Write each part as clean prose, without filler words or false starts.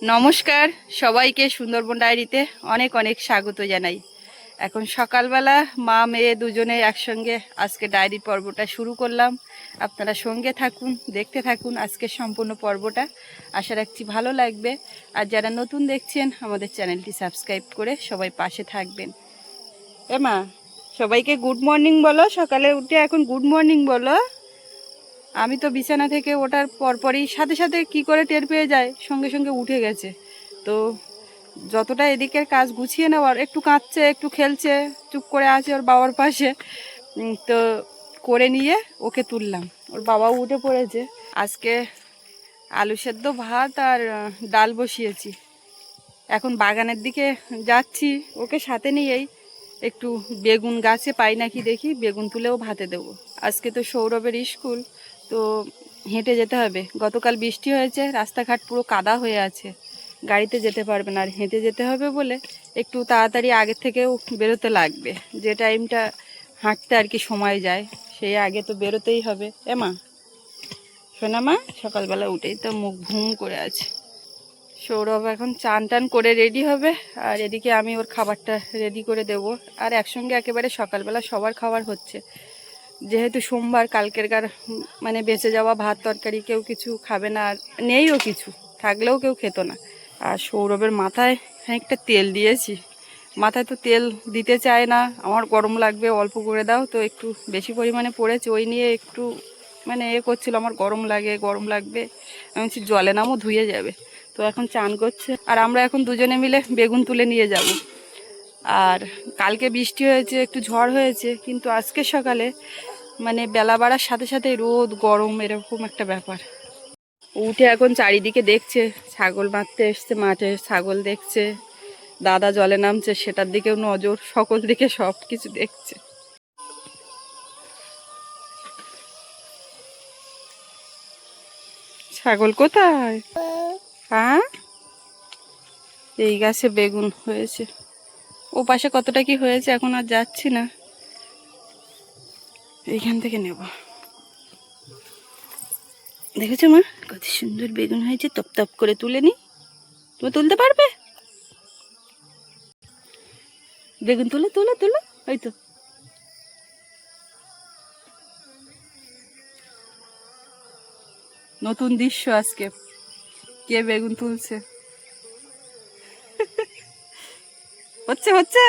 নমস্কার সবাইকে সুন্দরবন ডায়েরিতে অনেক অনেক স্বাগত জানাই। এখন সকালবেলা মা মেয়ে দুজনে একসঙ্গে আজকে ডায়েরি পর্বটা শুরু করলাম। আপনারা সঙ্গে থাকুন, দেখতে থাকুন আজকের সম্পূর্ণ পর্বটা। আশা রাখছি ভালো লাগবে। আর যারা নতুন দেখছেন আমাদের চ্যানেলটি সাবস্ক্রাইব করে সবাই পাশে থাকবেন। মা সবাইকে গুড মর্নিং বলো, সকালে উঠে এখন গুড মর্নিং বলো। আমি তো বিছানা থেকে ওঠার পরপরই সাথে সাথে কি করে টের পেয়ে যায়, সঙ্গে সঙ্গে উঠে গেছে। তো যতটা এদিকের কাজ গুছিয়ে নেওয়ার, একটু কাঁদছে একটু খেলছে, চুপ করে আছে ওর বাবার পাশে। তো করে নিয়ে ওকে তুললাম, ওর বাবাও উঠে পড়েছে। আজকে আলু সেদ্ধ ভাত আর ডাল বসিয়েছি। এখন বাগানের দিকে যাচ্ছি, ওকে সাথে নিয়েই একটু বেগুন গাছে পাই নাকি দেখি, বেগুন তুলেও ভাতে দেবো। আজকে তো সৌরভের স্কুল, তো হেঁটে যেতে হবে। গতকাল বৃষ্টি হয়েছে, রাস্তাঘাট পুরো কাদা হয়ে আছে, গাড়িতে যেতে পারবে না। আর হেঁটে যেতে হবে বলে একটু তাড়াতাড়ি আগের থেকেও বেরোতে লাগবে। যে টাইমটা হাঁটতে আর কি সময় যায়, সেই আগে তো বেরোতেই হবে। মা শোনা মা, সকালবেলা উঠেই তো মুখ ঘুম করে আছে। সৌরভ এখন চান টান করে রেডি হবে, আর এদিকে আমি ওর খাবারটা রেডি করে দেব। আর একসঙ্গে একেবারে সকালবেলা সবার খাবার হচ্ছে, যেহেতু সোমবার। কালকেরকার মানে বেঁচে যাওয়া ভাত তরকারি কেউ কিছু খাবে না, আর নেইও কিছু, থাকলেও কেউ খেত না। আর সৌরভের মাথায় খানিকটা তেল দিয়েছি। মাথায় তো তেল দিতে চায় না, আমার গরম লাগবে অল্প করে দাও, তো একটু বেশি পরিমাণে পড়েছে, ওই নিয়ে একটু মানে করছিল, আমার গরম লাগে গরম লাগবে। আমি বলছি জলে নামও ধুয়ে যাবে। তো এখন চান করছে, আর আমরা এখন দুজনে মিলে বেগুন তুলে নিয়ে যাব। আর কালকে বৃষ্টি হয়েছে, একটু ঝড় হয়েছে, কিন্তু আজকে সকালে মানে বেলা বাড়ার সাথে সাথে রোদ গরম এরকম একটা ব্যাপার। উঠে এখন চারিদিকে দেখছে, ছাগল বাঁধতে এসছে মাঠে, ছাগল দেখছে, দাদা জলে নামছে সেটার দিকেও নজর, সকল দিকে সব কিছু দেখছে। ছাগল কোথায়? হ্যাঁ, এই গাছে বেগুন হয়েছে, ও পাশে কতটা কি হয়েছে এখন আর যাচ্ছি না, এইখান থেকে নেব। দেখেছো মা কত সুন্দর বেগুন হয়েছে, তপ তপ করে তুলে নি। তুমি তুলতে পারবে? বেগুন তুলে তুলে তুলে, ওই তো নতুন দৃশ্য আজকে, কে বেগুন তুলছে। হচ্ছে হচ্ছে,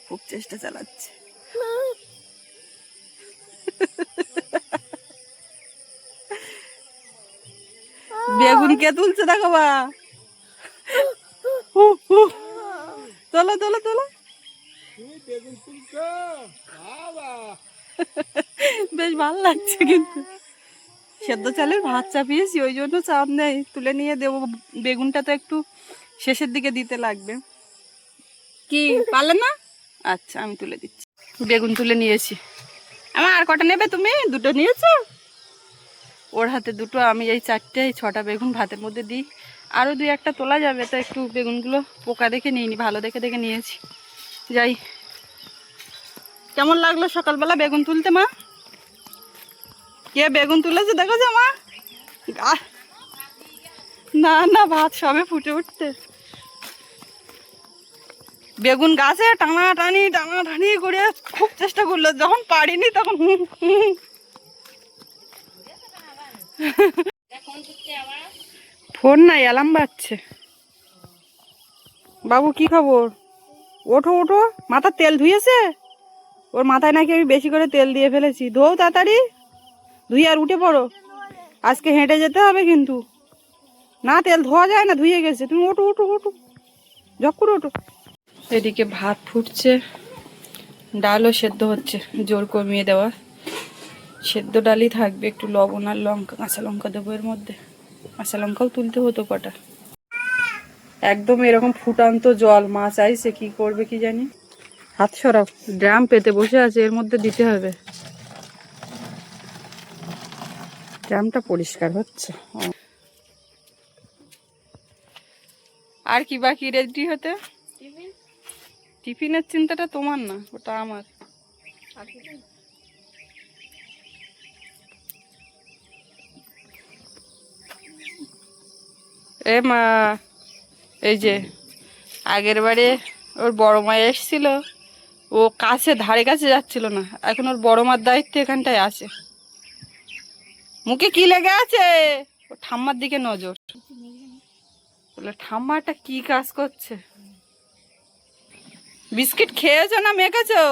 খুব চেষ্টা চালাচ্ছে। বেগুন কে তুলছে দেখো বা, তোলো তোলো তোলো। বেশ ভালো লাগছে, কিন্তু সেদ্ধ চালের ভাত চাপিয়েছি, ওই জন্য চাপ নেই, তুলে নিয়ে দেবো। বেগুনটা তো একটু শেষের দিকে দিতে লাগবে। কি পারলে না? আচ্ছা আমি তুলে দিচ্ছি। বেগুন তুলে নিয়েছি। আমার আর কটা নেবে তুমি? দুটো নিয়েছো? ওর হাতে দুটো, আমি এই চারটে, এই ছটা বেগুন ভাতের মধ্যে দিই। আরও দুই একটা তোলা যাবে, তো একটু বেগুনগুলো পোকা দেখে নিইনি, ভালো দেখে দেখে নিয়েছি। যাই। কেমন লাগলো সকালবেলা বেগুন তুলতে মা? কে বেগুন তুলেছে দেখো যে মা? না না, ভাত সবে ফুটে উঠতে। বেগুন গাছে টানাটানি করে খুব চেষ্টা করলো, যখন পারিনি তখন ফোন নাই, অ্যালার্ম বাজছে। বাবু কি খবর? ওঠো ওঠো, মাথার তেল ধুয়েছে? ওর মাথায় নাকি আমি বেশি করে তেল দিয়ে ফেলেছি। ধোও তাড়াতাড়ি, ধুয়ে আর উঠে পড়ো। আজকে হেঁটে যেতে হবে কিন্তু। না, তেল ধোয়া যায় না, ধুয়ে গেছে। তুমি ওঠো ওঠো ওঠো, ঝপ করে ওঠো। এদিকে ভাত ফুটছে, ডালও সেদ্ধ হচ্ছে, জোর কমিয়ে দেওয়া। সেদ্ধ ডালই থাকবে, একটু লবণ আর লঙ্কা, কাঁচা লঙ্কা দেবো এর মধ্যে। কাঁচা লঙ্কাও তুলতে হতো কটা। একদম এরকম ফুটান্ত জল, মা চাইছে, কি করবে কি জানি। হাত সরাও, ড্রাম পেতে বসে আছে, এর মধ্যে দিতে হবে। ড্রামটা পরিষ্কার হচ্ছে। আর কি বাকি রেডি হতে? টিফিনের চিন্তাটা তোমার না, ওটা আমার। এ মা, এই যে আগের বারে ওর বড় মা এসেছিল, ও কাছে ধারে কাছে যাচ্ছিল না, এখন ওর বড় মার দায়িত্ব এখানটায় আছে। মুখে কি লেগে আছে? ও ঠাম্মার দিকে নজর। বলে ঠাম্মাটা কি কাজ করছে। বিস্কিট খেয়েছো না মেখেছো?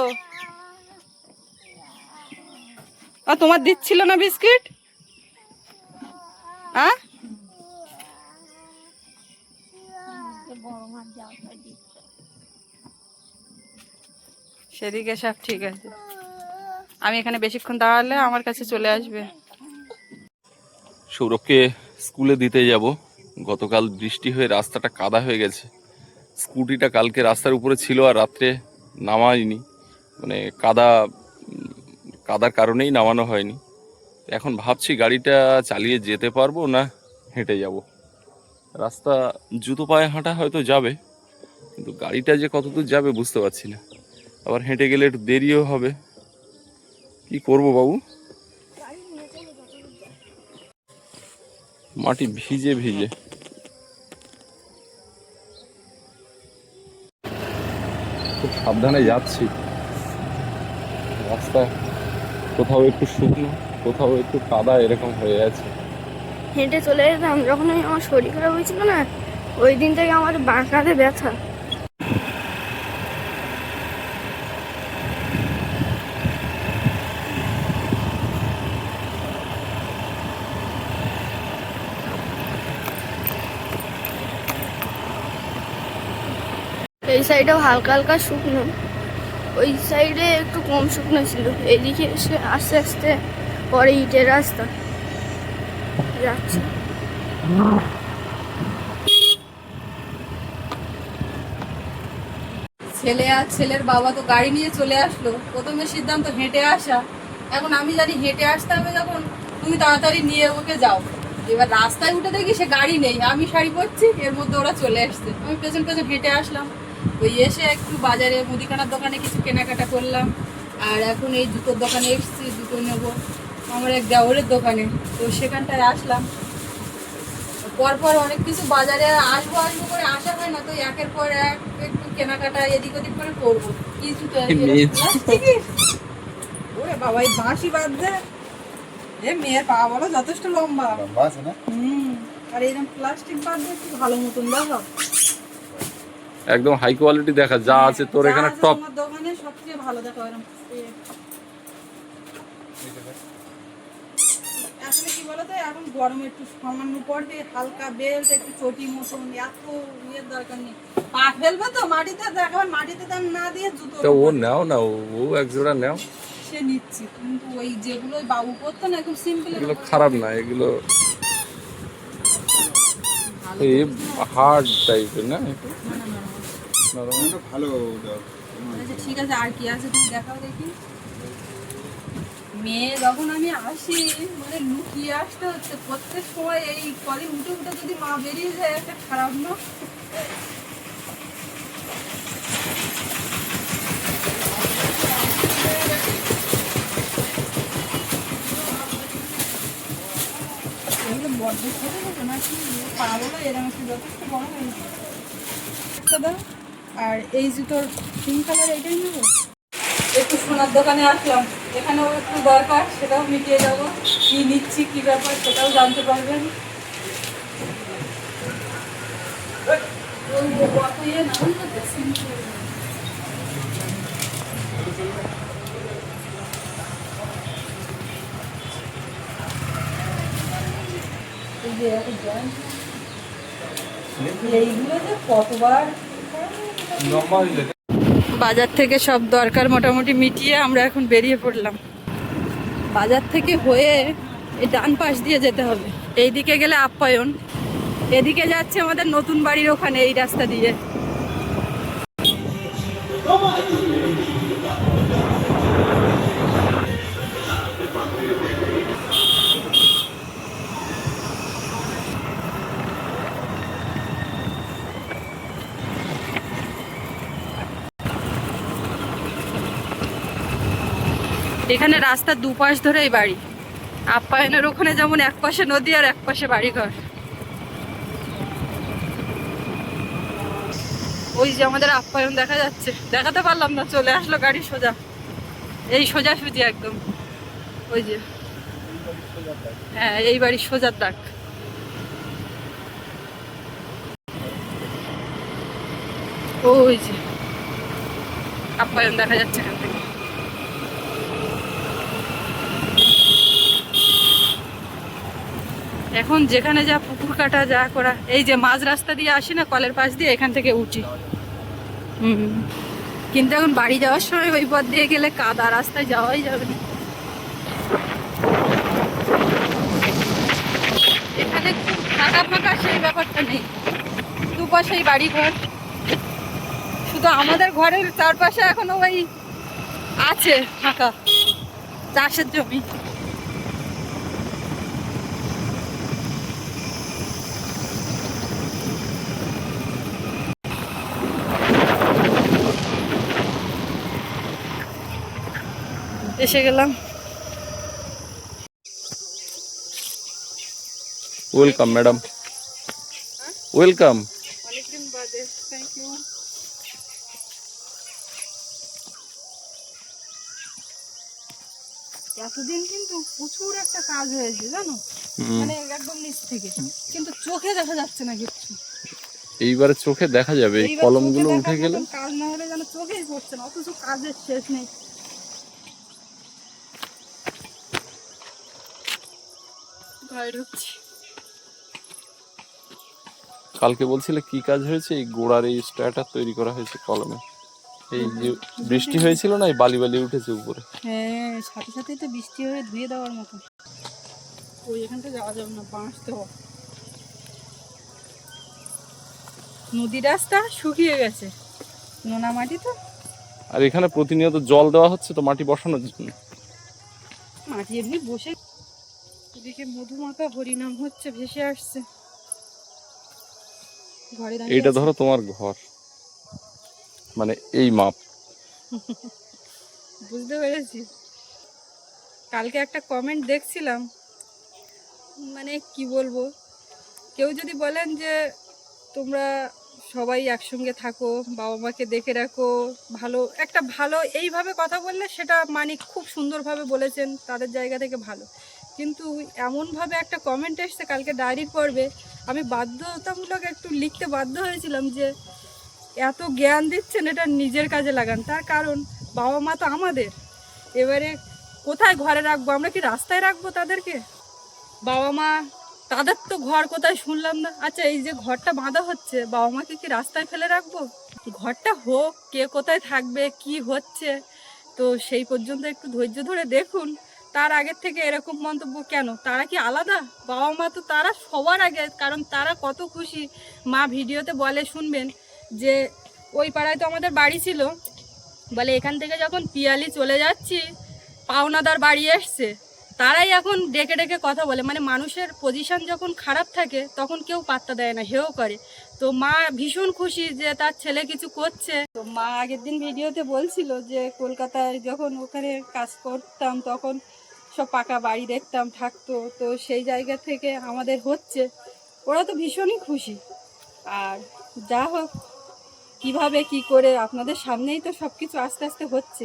তোমার দিচ্ছিল না বিস্কিট? হ্যাঁ, সেদিকে সব ঠিক আছে। আমি এখানে বেশিক্ষণ দাঁড়ালে আমার কাছে চলে আসবে। সৌরভকে স্কুলে দিতে যাব। গতকাল বৃষ্টি হয়ে রাস্তাটা কাদা হয়ে গেছে। স্কুটিটা কালকে রাস্তার উপরে ছিল আর রাত্রে নামাইনি, মানে কাদার কারণেই নামানো হয়নি। এখন ভাবছি গাড়িটা চালিয়ে যেতে পারবো না হেঁটে যাব। রাস্তা জুতো পায়ে হাঁটা হয়তো যাবে, কিন্তু গাড়িটা যে কতদূর যাবে বুঝতে পারছি না। আবার হেঁটে গেলে একটু দেরিও হবে। কি করব বাবু? মাটি ভিজে ভিজে। খুব সাবধানে যাচ্ছি। রাস্তা কোথাও একটু শুকনো, কোথাও একটু কাদা, এরকম হয়ে আছে। হেঁটে চলে যেতাম যখন আমার শরীর খারাপ হয়েছিল না, ওই দিন থেকে আমার বাঁ কাঁধে ব্যথা। এই সাইডেও হালকা হালকা শুকনো, ওই সাইডে একটু কম শুকনো ছিল। এদিকে এসে আস্তে আস্তে পরে ইটের রাস্তা যাচ্ছে। ছেলে আর ছেলের বাবা তো গাড়ি নিয়ে চলে আসলো। প্রথমে সিদ্ধান্ত হেঁটে আসা, এখন আমি জানি হেঁটে আসতে হবে যখন, তুমি তাড়াতাড়ি নিয়ে ওকে যাও। এবার রাস্তায় উঠে দেখি সে গাড়ি নেই, আমি শাড়ি পরছি, এর মধ্যে ওরা চলে আসছে। আমি পেছন পেছন হেঁটে আসলাম। ওই এসে একটু বাজারে মুদিখানার দোকানে কিছু কেনাকাটা করলাম, আর এখন এই জুতোর দোকানে এসেছি, জুতো নেবো আমার এক দেওরের দোকানে। তো সেখানটায় আসলাম। পরপর অনেক কিছু বাজারে আসবো আসবো করে আসা হয় না, তো একের পর এক একটু কেনাকাটা এদিক ওদিক করে করবো। কিছু তো ওরে বাবা, এই বাঁশি বাঁধতে এ মেয়ের পা বলো যথেষ্ট লম্বা আছে না। আর এরকম প্লাস্টিক বাঁধতে একটু ভালো মতন দেখো, একদম হাই কোয়ালিটি দেখা যা আছে তোর এখানে টপ। আমার দোকানে সবচেয়ে ভালো দেখো এরকম। আসলে কি বলতো, এখন গরমে একটু সামান্য পড়বে, হালকা বেল্ট, একটু চটি মতন, এত ইয়ের দরকার নেই। পা ফেলবে তো মাটিতে, দেখাবার মাটিতে দাম না দিয়ে জুতো। ও নাও না, ও এক জোড়া নাও। সে নিচ্ছি, কিন্তু ওই যেগুলো বাবু করতো না একদম সিম্পল, এগুলো খারাপ না, এগুলো এই হার্ড টাইপের না, ভালো। আচ্ছা ঠিক আছে, আর কি আছে তুমি দেখাও দেখি। মেয়ে যখন আমি আসি মানে লুকিয়ে আসতে হচ্ছে প্রত্যেক সময়। এই কদিন উঠে উঠে যদি মা বেরিয়ে যায় একটা খারাপ না। এগুলো বড্ড ছোট ছোট নাকি পাগুলো এরকম একটু যথেষ্ট বড় হয়েছে। আর এই জুতোর পিঙ্ক কালার এটাই নেবো। একটু সোনার দোকানে আসলাম, এখানেও একটু দরকার, সেটাও মিটিয়ে যাবো। কি নিচ্ছি কি ব্যাপার সেটাও জানতে পারবেন। এইগুলো যে কতবার বাজার থেকে সব দরকার মোটামুটি মিটিয়ে আমরা এখন বেরিয়ে পড়লাম। বাজার থেকে হয়ে এই ডান পাশ দিয়ে যেতে হবে, এইদিকে গেলে আপ্যায়ন, এদিকে যাচ্ছে আমাদের নতুন বাড়ির ওখানে, এই রাস্তা দিয়ে। এখানে রাস্তার দুপাশ ধরেই বাড়ি। আপ্যায়নের ওখানে যেমন এক পাশে নদী আর এক পাশে বাড়িঘর। ওই যে আমাদের আপ্যায়ন দেখা যাচ্ছে, দেখাতে পারলাম না, চলে আসলো গাড়ি সোজা, এই সোজাসুজি একদম ওই যে, হ্যাঁ এই বাড়ির সোজার দাগ। ওই যে আপ্যায়ন দেখা যাচ্ছে এখান থেকে। এখন যেখানে যা পুকুর কাটা যা করা, এই যে মাঝ রাস্তা দিয়ে আসি না কলের পাশ দিয়ে, এখান থেকে উঠি। কিন্তু এখন বাড়ি যাওয়ার সময় ওই পথ দিয়ে গেলে কাদা, রাস্তায় যাওয়াই যাবে না। এখানে খুব ফাঁকা ফাঁকা সেই ব্যাপারটা নেই, দুপাশেই বাড়ি ঘর, শুধু আমাদের ঘরের চারপাশে এখনো ওই আছে ফাঁকা চাষের জমি। এসে গেলাম। Welcome madam, welcome. অনেকদিন বাদে, থ্যাংক ইউ। এতদিন কিন্তু প্রচুর একটা কাজ হয়েছে জানো, মানে একদম নিচ থেকে, কিন্তু চোখে দেখা যাচ্ছে না কিচ্ছু। এইবারে চোখে দেখা যাবে, এই এইবার কলমগুলো চোখে উঠে দেখার গেলে। মতন কাজ না হলে যেন চোখেই পড়ছে না, অথচ কাজের শেষ নেই। ঘরে ঢুকছি। কালকে বলছিলে কি কাজ হয়েছে? এই গোড়ার এই স্ট্যাটার তৈরি করা হয়েছে কলমে। এই যে বৃষ্টি হয়েছিল না, এই বালি বালি উঠেছে উপরে। হ্যাঁ, সাথে সাথেই তো বৃষ্টি হয়ে ধুয়ে দেওয়ার মতো। ওই এখানটা যাওয়া যাবে না, বাঁশ তো। নদী রাস্তা শুকিয়ে গেছে, নোনা মাটি তো। আর এখানে প্রতিনিয়ত জল দেওয়া হচ্ছে তো মাটি বসানোর জন্য। মাটি এমনি বসে, এদিকে মধুমাখা হরিনাম হচ্ছে, ভেসে আসছে। ঘরে দাঁড়িয়ে এইটা আছি। ধরো তোমার ঘর, মানে এই মাপ। বুঝতে পেরেছি। কালকে একটা কমেন্ট দেখছিলাম, মানে কি বলবো, কেউ যদি বলেন যে তোমরা সবাই একসঙ্গে থাকো, বাবা মাকে দেখে রাখো, ভালো একটা ভালো এইভাবে কথা বললে সেটা মানে খুব সুন্দরভাবে বলেছেন, তাদের জায়গা থেকে ভালো। কিন্তু এমনভাবে একটা কমেন্ট এসছে কালকে ডায়েরির পর্বে, আমি বাধ্যতামূলক একটু লিখতে বাধ্য হয়েছিলাম যে এত জ্ঞান দিচ্ছেন, এটা নিজের কাজে লাগান। তার কারণ বাবা মা তো আমাদের, এবারে কোথায় ঘরে রাখবো, আমরা কি রাস্তায় রাখবো তাদেরকে? বাবা মা তাদের তো ঘর কোথায় শুনলাম না। আচ্ছা, এই যে ঘরটা বাঁধা হচ্ছে, বাবা মাকে কি রাস্তায় ফেলে রাখবো? ঘরটা হোক, কে কোথায় থাকবে, কি হচ্ছে, তো সেই পর্যন্ত একটু ধৈর্য ধরে দেখুন। তার আগের থেকে এরকম মন্তব্য কেন? তারা কি আলাদা? বাবা মা তো তারা সবার আগে, কারণ তারা কত খুশি। মা ভিডিওতে বলে, শুনবেন, যে ওই পাড়ায় তো আমাদের বাড়ি ছিল, বলে এখান থেকে যখন পিয়ালি চলে যাচ্ছি, পাওনাদার বাড়ি এসছে, তারাই এখন ডেকে ডেকে কথা বলে। মানে মানুষের পজিশন যখন খারাপ থাকে তখন কেউ পাত্তা দেয় না, হেও করে। তো মা ভীষণ খুশি যে তার ছেলে কিছু করছে। তো মা আগের দিন ভিডিওতে বলছিল যে কলকাতায় যখন ওখানে কাজ করতাম তখন সব পাকা বাড়ি দেখতাম, থাকতো, তো সেই জায়গা থেকে আমাদের হচ্ছে, ওরা তো ভীষণই খুশি। আর যা হোক, কিভাবে কি করে আপনাদের সামনেই তো সব কিছু আস্তে আস্তে হচ্ছে।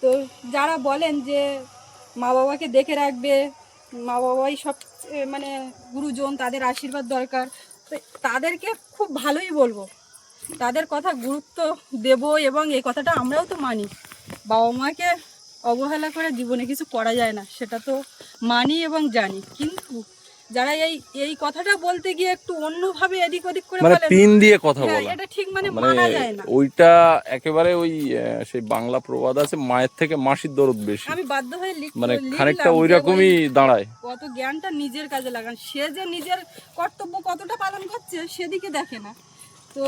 তো যারা বলেন যে মা বাবাকে দেখে রাখবে, মা বাবাই সব, মানে গুরুজন, তাদের আশীর্বাদ দরকার, তো তাদেরকে খুব ভালোই বলবো, তাদের কথা গুরুত্ব দেব। এবং এই কথাটা আমরাও তো মানি, বাবা মাকে অবহেলা করে জীবনে কিছু করা যায় না, সেটা তো মানি এবং জানি। কিন্তু যারা এই কথাটা বলতে গিয়ে একটু অন্যভাবে এদিক ওদিক করে মানে বলেন, পিন দিয়ে কথা হ্যাঁ, বলা, এটা ঠিক মানে মানে মানা যায় না। ওইটা একেবারে ওই সেই বাংলা প্রবাদ আছে, মায়ের থেকে মাসির দরদ বেশি। আমি বাধ্য হয়ে মানে লিখলাম খানিকটা ওই যে রকমই দাঁড়ায়। কত জ্ঞানটা নিজের কাজে লাগান, সে যে নিজের কর্তব্য কতটা পালন করছে সেদিকে দেখে না। তো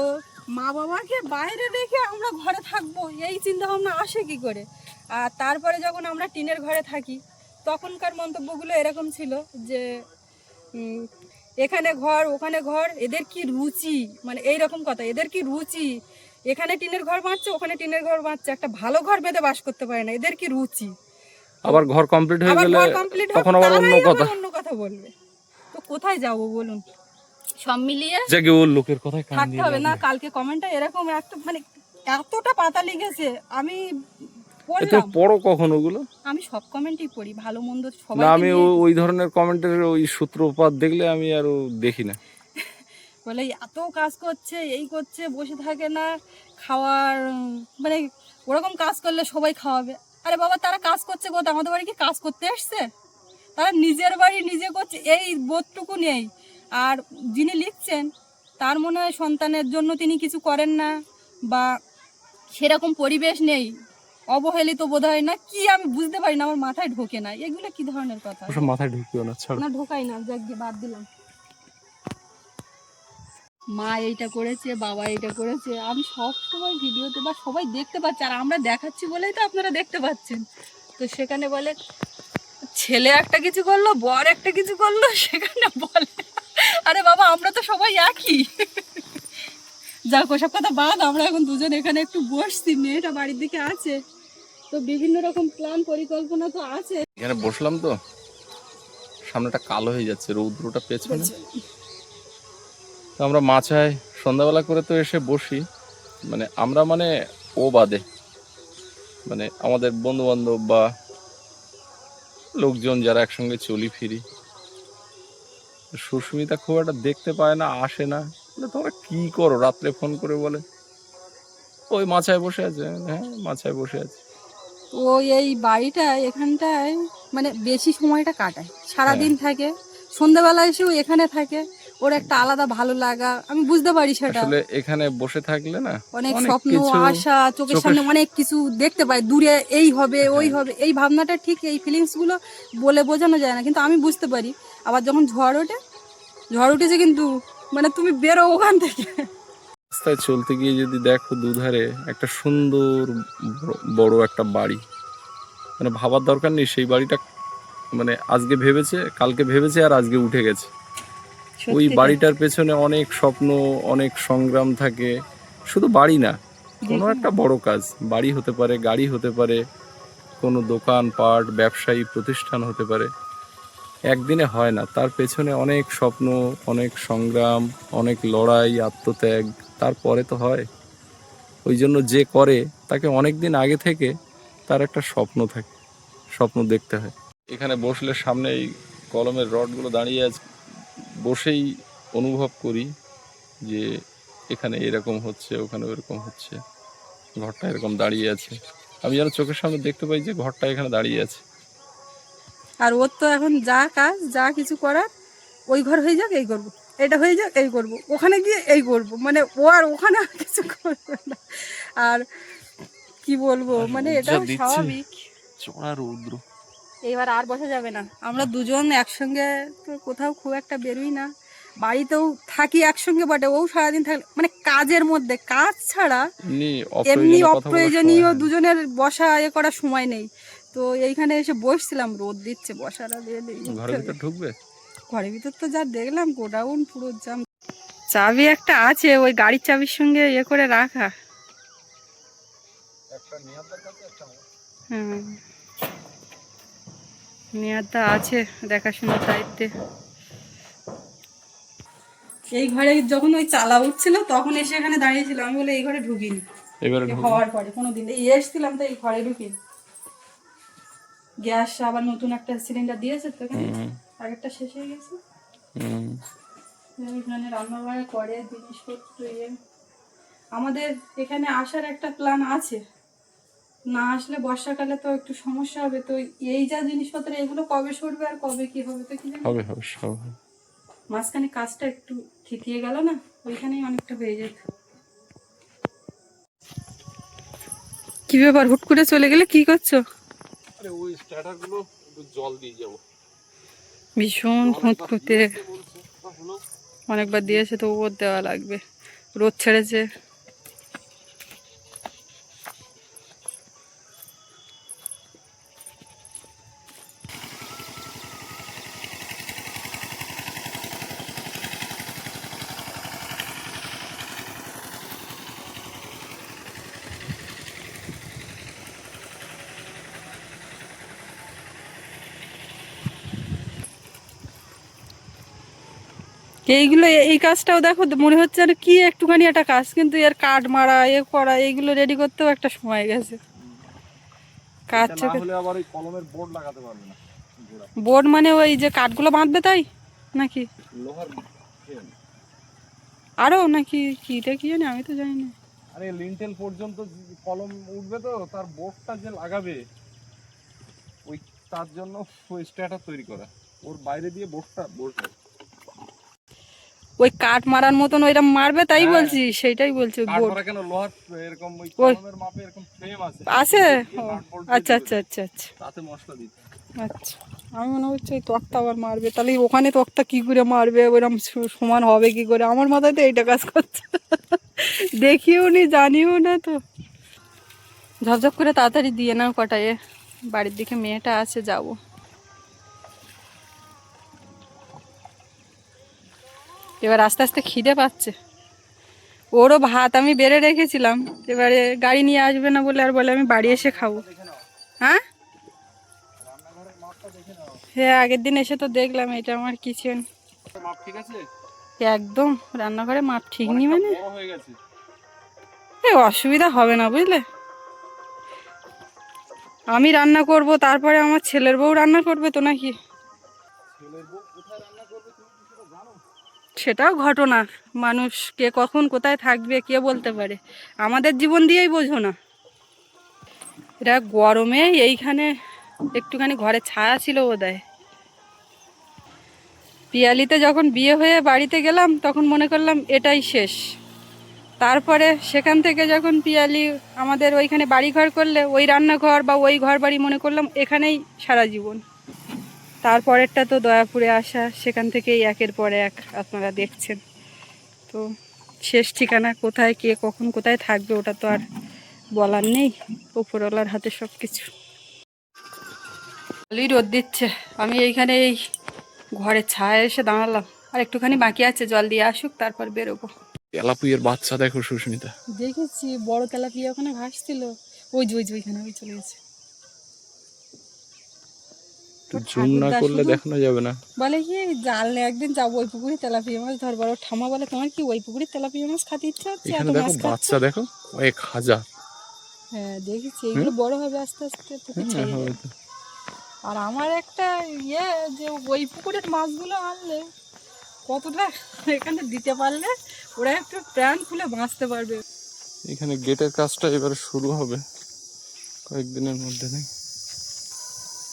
মা বাবাকে বাইরে রেখে আমরা ঘরে থাকবো, এই চিন্তা ভাবনা আসে কি করে? আর তারপরে যখন আমরা টিনের ঘরে থাকি, তখনকার মন্তব্যগুলো এরকম ছিল যে এখানে ঘর, ওখানে ঘর, এদের কি রুচি, মানে এই রকম কথা, এদের কি রুচি, এখানে টিনের ঘর বাঁধছে, ওখানে টিনের ঘর বাঁধছে, একটা ভালো ঘর বেঁধে বাস করতে পারে না, এদের কি রুচি। আবার ঘর কমপ্লিট হয়ে গেলে তখন আবার অন্য কথা বলবে। তো কোথায় যাব বলুন? সব মিলিয়ে যাকে ওর লোকের কথায় কান থাকতে দিয়ে হবে লাভ না। নেই। কালকে কমেন্টটা এরকম একটা মানে এতটা পাতা লিখেছে, আমি তুমি পড়লাম। পড়ো কখন ওগুলো? আমি সব কমেন্টই পড়ি, ভালো মন্দ না, সবাই আমি ওই ধরনের কমেন্টের ওই সূত্রপাত দেখলে আমি আরো দেখি না। বলে এত কাজ করছে, এই করছে, বসে থাকে না, খাওয়ার মানে ওরকম কাজ করলে সবাই খাওয়াবে। আরে বাবা, তারা কাজ করছে কোথায়? আমাদের বাড়ি কি কাজ করতে আসছে? তারা নিজের বাড়ি নিজে করছে, এই বোধটুকু নেই। আর যিনি লিখছেন তার মনে হয় সন্তানের জন্য তিনি কিছু করেন না, বা সেরকম পরিবেশ নেই, অবহেলিত বোধ হয় না কি, আমি বুঝতে পারি না, আমার মাথায় ঢোকে না এগুলো কি ধরনের কথা। ওসব মাথায় ঢুকিও না, ছাড়ো। না, ঢোকাই না, যাক গিয়ে বাদ দিলাম। মা এইটা করেছে, বাবা এইটা করেছে, আমি সব সময় ভিডিওতে বা সবাই দেখতে পাচ্ছে, আর আমরা দেখাচ্ছি বলেই তো আপনারা দেখতে পাচ্ছেন। তো সেখানে বলে ছেলে একটা কিছু করলো, বর একটা কিছু করলো, সেখানে বলে আরে বাবা, আমরা তো সবাই একই। যাক, ওসব কথা বাদ, আমরা এখন দুজন এখানে একটু বসছি, মেয়েটা বাড়ির দিকে আছে, তো বিভিন্ন রকম প্ল্যান পরিকল্পনা তো আছে। এখানে বসলাম তো, সামনেটা কালো হয়ে যাচ্ছে, রৌদ্রটা পেছনে। তো আমরা মাচায় সন্ধ্যাবেলা করে তো এসে বসি, মানে আমরা মানে ও বাদে, মানে আমাদের বন্ধু বান্ধব বা লোকজন যারা একসঙ্গে চলি ফিরি। সুস্মিতা খুব একটা দেখতে পায় না, আসে না। বলে, তোমরা কি করো? রাত্রে ফোন করে বলে ওই মাচায় বসে আছে। হ্যাঁ, মাচায় বসে আছে। ও এই বাড়িটা এখানটায় মানে বেশি সময়টা কাটায়, সারাদিন থাকে, সন্ধ্যাবেলা এসেও এখানে থাকে, ওর একটা আলাদা ভালো লাগা, আমি বুঝতে পারি সেটা। আসলে এখানে বসে থাকলে না অনেক অনেক স্বপ্ন, কিছু আশা, চোখের সামনে অনেক কিছু দেখতে পাই, দূরে এই হবে ওই হবে, এই ভাবনাটা ঠিক, এই ফিলিংস গুলো বলে বোঝানো যায় না, কিন্তু আমি বুঝতে পারি। আবার যখন ঝড় ওঠে, ঝড় উঠেছে কিন্তু মানে তুমি বেরো ওখান থেকে। রাস্তায় চলতে গিয়ে যদি দেখো দুধারে একটা সুন্দর বড় একটা বাড়ি, মানে ভাবার দরকার নেই সেই বাড়িটা মানে আজকে ভেবেছে, কালকে ভেবেছে, আর আজকে উঠে গেছে। ওই সত্যি তাই। বাড়িটার পেছনে অনেক স্বপ্ন, অনেক সংগ্রাম থাকে। শুধু বাড়ি না, কোনো একটা বড় কাজ, বাড়ি হতে পারে, গাড়ি হতে পারে, কোনো দোকান পাট, ব্যবসায়ী প্রতিষ্ঠান হতে পারে। একদিনে হয় না, তার পেছনে অনেক স্বপ্ন, অনেক সংগ্রাম, অনেক লড়াই, আত্মত্যাগ, তারপরে তো হয়। ওই জন্য যে করে তাকে অনেক দিন আগে থেকে তার একটা স্বপ্ন থাকে, স্বপ্ন দেখতে হয়। এখানে বসলে সামনে এই কলমের রডগুলো দাঁড়িয়ে আছে, বসেই অনুভব করি যে এখানে এরকম হচ্ছে, ওখানে ওরকম হচ্ছে, ঘরটা এরকম দাঁড়িয়ে আছে। আমি যেন চোখের সামনে দেখতে পাই যে ঘরটা এখানে দাঁড়িয়ে আছে। আর ওর তো এখন যা কাজ, যা কিছু করার, ওই ঘর হয়ে যাক এই করবো, এটা হয়ে যাক এই করব, ওখানে গিয়ে এই করব, মানে ও আর ওখানে আর কিছু করবে না। আর কি বলবো, মানে এটা যা দিচ্ছে, স্বাভাবিক। চড়া রৌদ্র। এবার আর বসা যাবে না, আমরা দুজন একসঙ্গে তো কোথাও খুব একটা বেরোই না, বাড়িতেও থাকি একসঙ্গে, বটে ও সারাদিন থাকলে মানে কাজের মধ্যে, কাজ ছাড়া এমনি অপ্রয়োজনীয় দুজনের বসা এ করার সময় নেই। তো এইখানে এসে বসছিলাম, রোদ দিচ্ছে, বসাটা দিয়ে ঘরের ভিতর ঢুকবে? ঘরের ভিতর তো যা দেখলাম, গোডাউন পুরো জাম। চাবি একটা আছে, ওই গাড়ির চাবির সঙ্গে ইয়ে করে রাখা। হুম, নিয়াদা আছে দেখাশোনার দায়িত্বে। এই ঘরে যখন ওই চালা উঠছিল তখন এসে এখানে দাঁড়িয়েছিল, আমি বলে এই ঘরে ঢুকিনি, এবারে হওয়ার পরে কোনোদিন এই এসছিলাম তো এই ঘরে ঢুকি। গ্যাস আবার নতুন একটা সিলিন্ডার দিয়েছে তো এখানে, আগেরটা শেষ হয়ে গেছে। এখানে রান্না বান্না করে জিনিসপত্র ইয়ে, আমাদের এখানে আসার একটা প্ল্যান আছে, না আসলে বর্ষাকালে তো একটু সমস্যা হবে। তো এই যা জিনিসপত্র এগুলো কবে সরবে আর কবে কি হবে তো কি জানি। হবে হবে সব হবে। মাঝখানে কাজটা একটু থিতিয়ে গেল না, ওইখানেই অনেকটা হয়ে যেত। কি ব্যাপার, হুট করে চলে গেলে, কি করছো? আরে ওই স্টার্টারগুলো একটু জল দিয়ে যাব। ভীষণ খুঁতখুঁতে, অনেকবার দিয়েছে তো ওর দেওয়া লাগবে, রোদ ছেড়েছে। এইগুলো এই কাজটাও দেখো মনে হচ্ছে আর কি একটুখানি একটা কাজ, কিন্তু এর কাঠ মারা এ করা এইগুলো রেডি করতেও একটা সময় গেছে। কাজ এটা না হলে আবার ওই কলমের বোর্ড লাগাতে পারবে না গোড়ায়। বোর্ড মানে ওই যে কাঠগুলো বাঁধবে তাই নাকি লোহার frame। আরো নাকি কিটা কি জানি, আমি তো জানি না। আরে লিন্টেল পর্যন্ত কলম উঠবে তো, তার বোর্ডটা যে লাগাবে ওই তার জন্য ওই স্ট্যাটার তৈরি করা, ওর বাইরে দিয়ে বোর্ড ওই কাঠ মারার মতন ওইরকম মারবে তাই হ্যাঁ। বলছি, সেইটাই বলছি বোর্ড কাঠমারা কেন, লোহার এরকম ওই ওই কলমের মাপে এরকম ফ্রেম আছে আছে। দিয়ে ও, নাট বোল্ট আচ্ছা দিয়ে আচ্ছা দেবে। আচ্ছা আচ্ছা তাতে মশলা দিতে। আচ্ছা, আমি মনে হচ্ছে ওই তক্তা আবার মারবে, তাহলে ওখানে তক্তা কি করে মারবে, ওইরকম সমান হবে কি করে, আমার মাথায় তো এইটা কাজ করছে। দেখিও নি জানিও না তো। ঝপঝপ করে তাড়াতাড়ি দিয়ে নাও কটায়, বাড়ির দিকে মেয়েটা আছে যাব। এবার আস্তে আস্তে খিদে পাচ্ছে, ওরও ভাত আমি বেড়ে রেখেছিলাম, এবারে গাড়ি নিয়ে আসবে না বলে আর বলে আমি বাড়ি এসে খাবো। হ্যাঁ হ্যাঁ, আগের দিন এসে তো দেখলাম, এটা আমার কিচেন। মাপ ঠিক আছে, একদম রান্নাঘরে মাপ ঠিক নি অনেকটা মানে বড় হয়ে গেছে। অসুবিধা হবে না বুঝলে। আমি রান্না করব, তারপরে আমার ছেলের বউ রান্না করবে তো নাকি, ছেলের বউ কোথায় রান্না করবে তুমি কি সেটা জানো? সেটাও ঘটনা। মানুষ কে কখন কোথায় থাকবে কে বলতে পারে, আমাদের জীবন দিয়েই বোঝো না। এটা গরমে এইখানে একটুখানি ঘরে ছায়া ছিল বোধহয়। পিয়ালিতে যখন বিয়ে হয়ে বাড়িতে গেলাম তখন মনে করলাম এটাই শেষ। তারপরে সেখান থেকে যখন পিয়ালি আমাদের ওইখানে বাড়িঘর করলে, ওই রান্নাঘর বা ওই ঘর বাড়ি মনে করলাম এখানেই সারা জীবন। তারপরেরটা তো দয়াপুরে আসা, সেখান থেকেই একের পর এক আপনারা দেখছেন। তো শেষ ঠিকানা কোথায় কে কখন কোথায় থাকবে ওটা তো আর বলার নেই, উপরওয়ালার হাতে সব কিছু। ভালোই রোদ দিচ্ছে, আমি এইখানে এই ঘরের ছায়া এসে দাঁড়ালাম, আর একটুখানি বাকি আছে, জল দিয়ে আসুক তারপর বেরোবো। তেলাপুইয়ের বাচ্চা দেখো সুস্মিতা, দেখেছি বড় তেলাপিয়া ওখানে ভাসছিল, ওই যে ওইখানে ওই চলে গেছে। জুম না করলে দেখানো যাবে না। বলে কি জাল নিয়ে একদিন যাবো ওই পুকুরে তেলাপিয়া মাছ ধরবো, আর ওর ঠামা বলে তোমার কি ওই পুকুরে তেলাপিয়া মাছ খেতে ইচ্ছা হচ্ছে, এখানে এত দেখো মাছ খাচ্ছ? বাচ্চা দেখো, কয়েক হাজার। হ্যাঁ দেখেছি, এগুলো বড় হবে আস্তে আস্তে পুকুর হ্যাঁ, ছেড়ে হবে যাবে। তো। আর আমার একটা ইয়ে, যে ওই পুকুরের মাছগুলো আনলে কতটা এখানে দিতে পারলে ওরা একটু প্রাণ খুলে বাঁচতে পারবে। এখানে গেটের কাজটা এবারে শুরু হবে কয়েকদিনের মধ্যে। নেই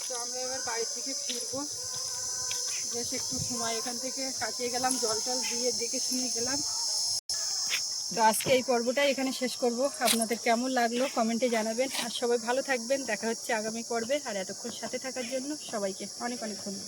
তো আমরা এবার বাড়ি থেকে ফিরবো, বেশ একটু সময় এখান থেকে কাটিয়ে গেলাম, জল টল দিয়ে দেখে শুনে গেলাম। তো আজকে এই পর্বটা এখানে শেষ করব। আপনাদের কেমন লাগলো কমেন্টে জানাবেন, আর সবাই ভালো থাকবেন। দেখা হচ্ছে আগামী পর্বে, আর এতক্ষণ সাথে থাকার জন্য সবাইকে অনেক অনেক ধন্যবাদ।